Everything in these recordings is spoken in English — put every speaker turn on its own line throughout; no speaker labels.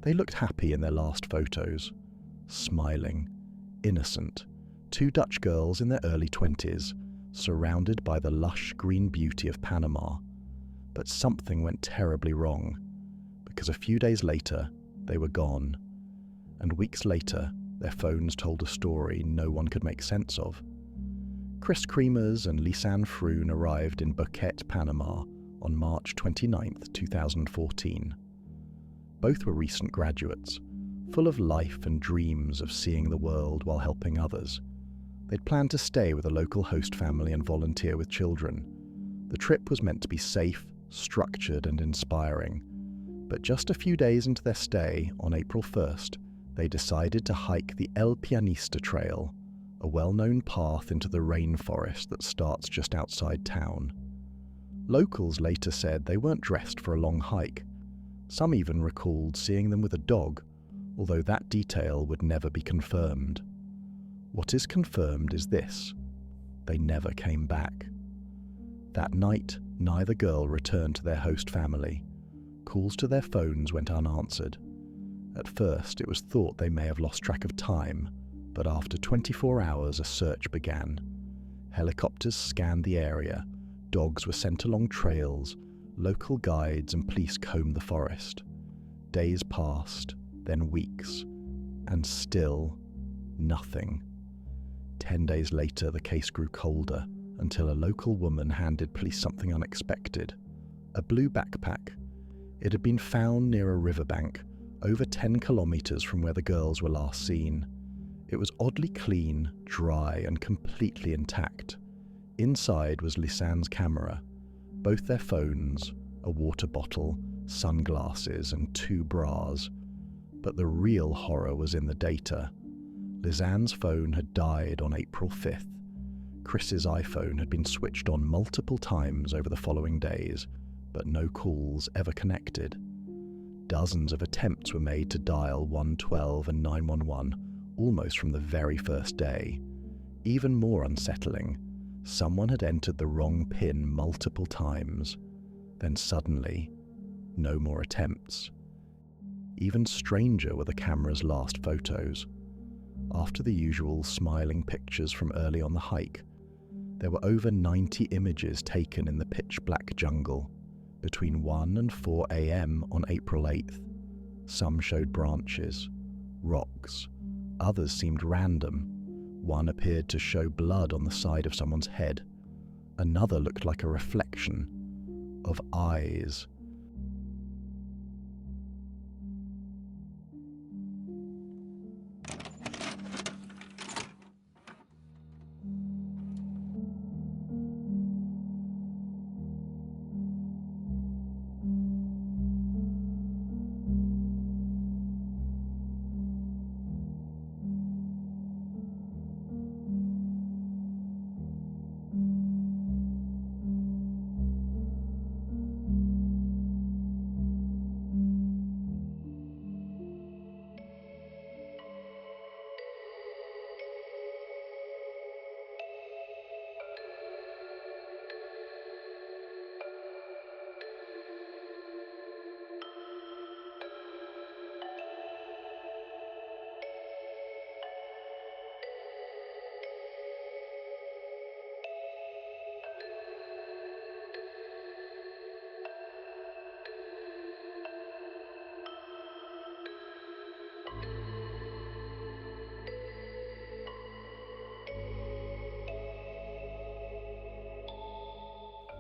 They looked happy in their last photos, smiling, innocent, two Dutch girls in their early 20s, surrounded by the lush green beauty of Panama. But something went terribly wrong, because a few days later, they were gone. And weeks later, their phones told a story no one could make sense of. Kris and Lisanne Froon arrived in Boquete, Panama on March 29, 2014. Both were recent graduates, full of life and dreams of seeing the world while helping others. They'd planned to stay with a local host family and volunteer with children. The trip was meant to be safe, structured and inspiring. But just a few days into their stay, on April 1st, they decided to hike the El Pianista Trail, a well-known path into the rainforest that starts just outside town. Locals later said they weren't dressed for a long hike. Some even recalled seeing them with a dog, although that detail would never be confirmed. What is confirmed is this: they never came back. That night, neither girl returned to their host family. Calls to their phones went unanswered. At first, it was thought they may have lost track of time, but after 24 hours, a search began. Helicopters scanned the area, dogs were sent along trails, local guides and police combed the forest. Days passed, then weeks, and still nothing. 10 days later, the case grew colder, until a local woman handed police something unexpected: a blue backpack. It had been found near a riverbank, over 10 kilometers from where the girls were last seen. It was oddly clean, dry, and completely intact. Inside was Lisanne's camera, both their phones, a water bottle, sunglasses, and 2 bras. But the real horror was in the data. Lisanne's phone had died on April 5th. Kris's iPhone had been switched on multiple times over the following days, but no calls ever connected. Dozens of attempts were made to dial 112 and 911, almost from the very first day. Even more unsettling, someone had entered the wrong PIN multiple times. Then suddenly, no more attempts. Even stranger were the camera's last photos. After the usual smiling pictures from early on the hike, there were over 90 images taken in the pitch-black jungle between 1 and 4 a.m. on April 8th. Some showed branches, rocks, others seemed random. One appeared to show blood on the side of someone's head. Another looked like a reflection of eyes.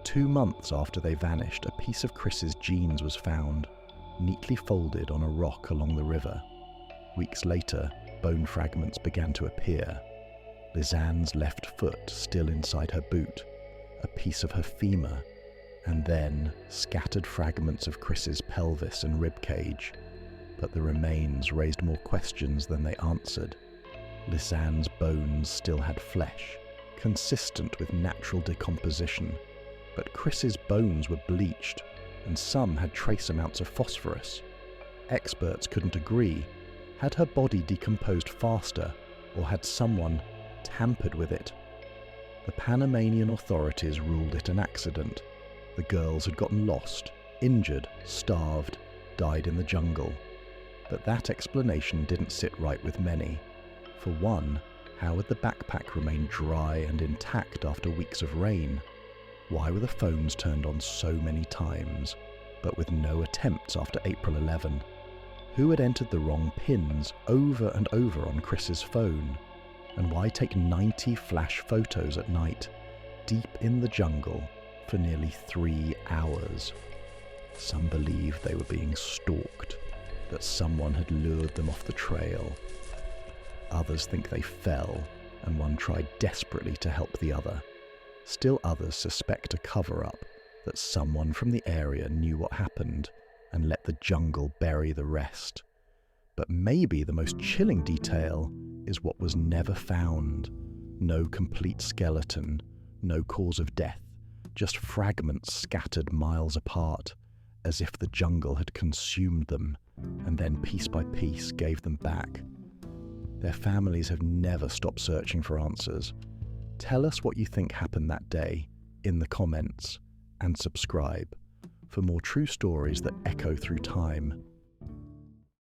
Two months after they vanished, a piece of Kris's jeans was found, neatly folded on a rock along the river. Weeks later, bone fragments began to appear. Lisanne's left foot still inside her boot, a piece of her femur, and then scattered fragments of Kris's pelvis and rib cage. But the remains raised more questions than they answered. Lisanne's bones still had flesh, consistent with natural decomposition, but Kris's bones were bleached, and some had trace amounts of phosphorus. Experts couldn't agree. Had her body decomposed faster, or had someone tampered with it? The Panamanian authorities ruled it an accident. The girls had gotten lost, injured, starved, died in the jungle. But that explanation didn't sit right with many. For one, how would the backpack remain dry and intact after weeks of rain? Why were the phones turned on so many times, but with no attempts after April 11? Who had entered the wrong pins over and over on Kris's phone? And why take 90 flash photos at night, deep in the jungle, for nearly 3 hours? Some believed they were being stalked, that someone had lured them off the trail. Others think they fell, and one tried desperately to help the other. Still others suspect a cover-up, that someone from the area knew what happened and let the jungle bury the rest. But maybe the most chilling detail is what was never found. No complete skeleton, no cause of death, just fragments scattered miles apart, as if the jungle had consumed them and then piece by piece gave them back. Their families have never stopped searching for answers. Tell us what you think happened that day in the comments, and subscribe for more true stories that echo through time